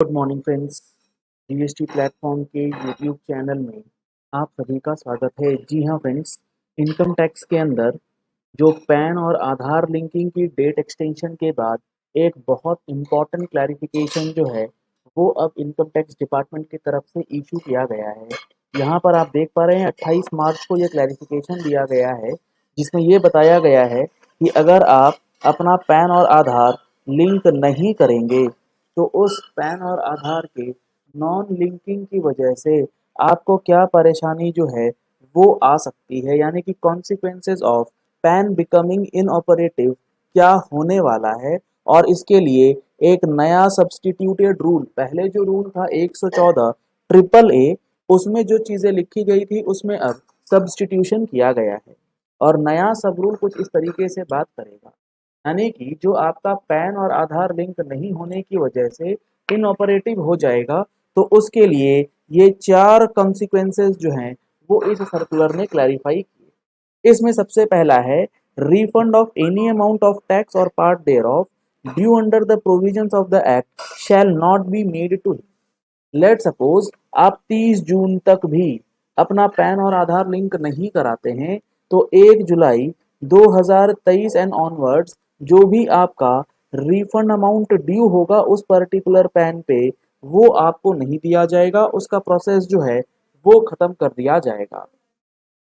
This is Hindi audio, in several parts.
Good morning friends. GST platform के यूट्यूब चैनल में आप सभी का स्वागत है। जी हाँ फ्रेंड्स, इनकम टैक्स के अंदर जो पैन और आधार लिंकिंग की डेट एक्सटेंशन के बाद एक बहुत इम्पॉर्टेंट क्लैरिफिकेशन जो है वो अब इनकम टैक्स डिपार्टमेंट की तरफ से इशू किया गया है। यहाँ पर आप देख पा रहे हैं 28 मार्च को ये क्लैरिफिकेशन दिया गया है, जिसमें ये बताया गया है कि अगर आप अपना पैन और आधार लिंक नहीं करेंगे तो उस पैन और आधार के नॉन लिंकिंग की वजह से आपको क्या परेशानी जो है वो आ सकती है, यानी कि consequences of pan becoming inoperative क्या होने वाला है। और इसके लिए एक नया सब्सटीट्यूटेड रूल, पहले जो रूल था 114 ट्रिपल ए, उसमें जो चीज़ें लिखी गई थी उसमें अब सब्सटीट्यूशन किया गया है और नया सब रूल कुछ इस तरीके से बात करेगा, यानी कि जो आपका पैन और आधार लिंक नहीं होने की वजह से इनऑपरेटिव हो जाएगा, तो उसके लिए ये 4 कॉन्सिक्वेंसेज जो हैं वो इस सर्कुलर ने क्लैरिफाई किए। इसमें सबसे पहला है refund of any amount of tax or part thereof due under the provisions of the act shall not be made to him। Let suppose आप 30 जून तक भी अपना पैन और आधार लिंक नहीं कराते हैं, तो 1 जुलाई 2023 एंड ऑनवर्ड्स जो भी आपका रिफंड अमाउंट ड्यू होगा उस पर्टिकुलर पैन पे वो आपको नहीं दिया जाएगा, उसका प्रोसेस जो है वो खत्म कर दिया जाएगा।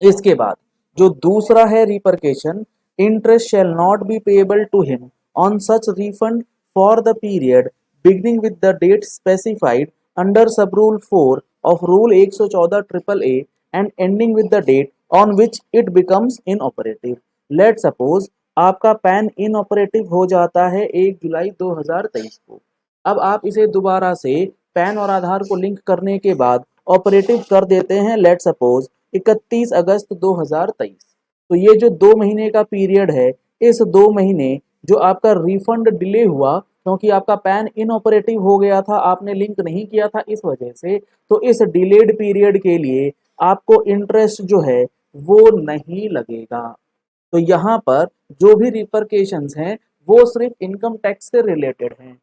इसके बाद जो दूसरा है repercussion, interest shall not be payable to him on such refund for the period beginning with the date specified under sub rule 4 of rule 114 triple A and ending with the date on which it becomes inoperative. Let suppose आपका पैन इनऑपरेटिव हो जाता है 1 जुलाई 2023 को। अब आप इसे दोबारा से पैन और आधार को लिंक करने के बाद ऑपरेटिव कर देते हैं, लेट सपोज 31 अगस्त 2023। तो ये जो 2 महीने का पीरियड है, इस 2 महीने जो आपका रिफंड डिले हुआ क्योंकि आपका पैन इनऑपरेटिव हो गया था, आपने लिंक नहीं किया था इस वजह से, तो इस डिलेड पीरियड के लिए आपको इंटरेस्ट जो है वो नहीं लगेगा। तो यहाँ पर जो भी रिपरकेशंस हैं वो सिर्फ इनकम टैक्स से रिलेटेड हैं।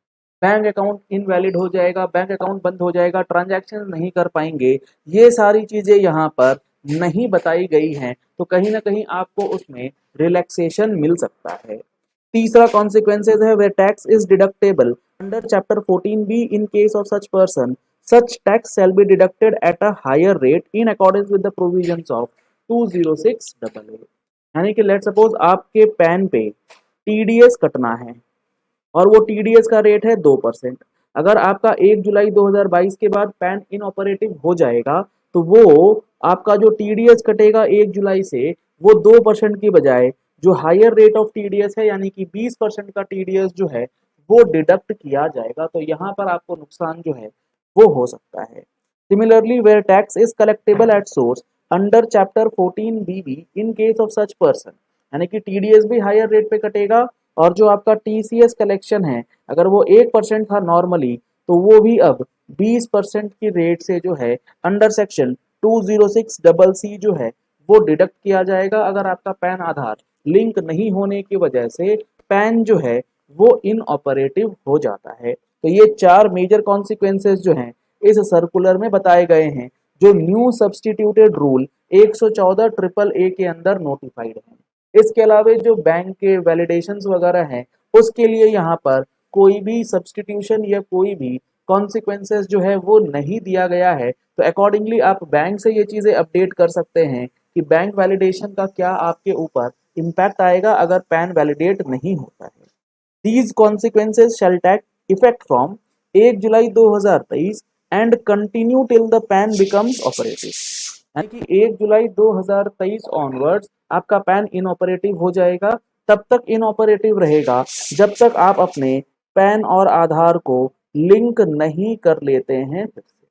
बैंक अकाउंट इनवैलिड हो जाएगा, बैंक अकाउंट बंद हो जाएगा, ट्रांजैक्शन नहीं कर पाएंगे, ये सारी चीजें यहाँ पर नहीं बताई गई हैं, तो कहीं ना कहीं आपको उसमें रिलैक्सेशन मिल सकता है। तीसरा कॉन्सिक्वेंसेज है where tax is deductible under chapter 14 B in case of such person, such tax shall be deducted at a higher rate in accordance with the provisions of 206 double A. यानी कि लेट सपोज आपके पैन पे टीडीएस कटना है और वो टीडीएस का रेट है 2%। अगर आपका 1 जुलाई 2022 के बाद पैन इनऑपरेटिव हो जाएगा, तो वो आपका जो टीडीएस कटेगा 1 जुलाई से, वो 2% की बजाय जो हायर रेट ऑफ टीडीएस है यानी कि 20% का टीडीएस जो है वो डिडक्ट किया जाएगा। तो यहाँ पर आपको नुकसान जो है वो हो सकता है। Similarly where tax is collectable at source under chapter 14 BB in case of such person, यानी कि टीडीएस भी हायर रेट पे कटेगा और जो आपका टीसीएस कलेक्शन है अगर वो 1% था नॉर्मली, तो वो भी अब 20% की रेट से जो है अंडर सेक्शन 206 जो है वो डिडक्ट किया जाएगा अगर आपका पैन आधार लिंक नहीं होने की वजह से पैन जो है वो इनऑपरेटिव हो जाता है। तो ये 4 मेजर कॉन्सिक्वेंसेज जो हैं इस सर्कुलर में बताए गए हैं, जो न्यू सब्सटीट्यूटेड रूल 114 ट्रिपल ए के अंदर नोटिफाइड है। इसके अलावा जो बैंक के वैलिडेशंस वगैरह हैं उसके लिए यहाँ पर कोई भी सब्सटीट्यूशन या कोई भी कॉन्सिक्वेंसेस जो है वो नहीं दिया गया है। तो अकॉर्डिंगली आप बैंक से ये चीज़ें अपडेट कर सकते हैं कि बैंक वैलिडेशन का क्या आपके ऊपर इम्पैक्ट आएगा अगर पैन वैलिडेट नहीं होता है। These consequences shall take effect from 1 July 2023 and continue till the PAN becomes operative। यानी कि 1 जुलाई 2023 ऑनवर्ड्स आपका पैन इनऑपरेटिव हो जाएगा, तब तक इनऑपरेटिव रहेगा जब तक आप अपने पैन और आधार को लिंक नहीं कर लेते हैं फिर से।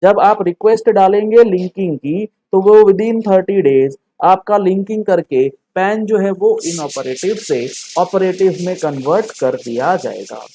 जब आप रिक्वेस्ट डालेंगे लिंकिंग की, तो वो विद इन 30 डेज आपका लिंकिंग करके पैन जो है वो इनऑपरेटिव से ऑपरेटिव में कन्वर्ट कर दिया जाएगा।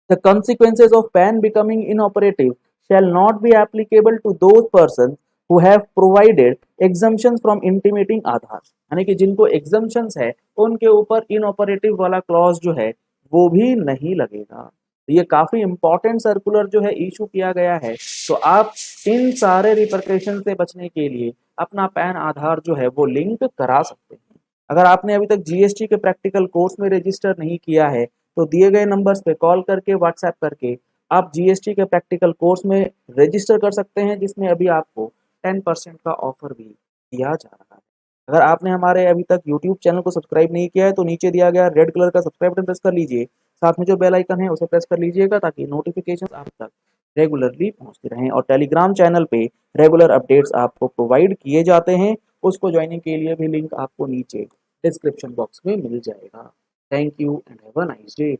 The consequences of PAN becoming inoperative shall not be applicable to those persons who have provided exemptions from intimating आधार, यानी कि जिनको exemptions है उनके ऊपर इनऑपरेटिव वाला क्लॉज जो है वो भी नहीं लगेगा। ये काफ़ी इम्पोर्टेंट सर्कुलर जो है इशू किया गया है। तो आप इन सारे रिपरकशन से बचने के लिए अपना पैन आधार जो है वो लिंक करा सकते हैं। अगर आपने अभी तक जीएसटी के प्रैक्टिकल कोर्स में रजिस्टर नहीं किया है तो दिए गए नंबर्स पे कॉल करके व्हाट्सएप करके आप जीएसटी के प्रैक्टिकल कोर्स में रजिस्टर कर सकते हैं, जिसमें अभी आपको 10% का ऑफर भी दिया जा रहा है। अगर आपने हमारे अभी तक यूट्यूब चैनल को सब्सक्राइब नहीं किया है तो नीचे दिया गया रेड कलर का सब्सक्राइब बटन प्रेस कर लीजिए, साथ में जो बेल आइकन है उसे प्रेस कर लीजिएगा ताकि नोटिफिकेशन आप तक रेगुलरली पहुंचते रहें। और टेलीग्राम चैनल पे रेगुलर अपडेट्स आपको प्रोवाइड किए जाते हैं, उसको ज्वाइनिंग के लिए भी लिंक आपको नीचे डिस्क्रिप्शन बॉक्स में मिल जाएगा। Thank you and have a nice day.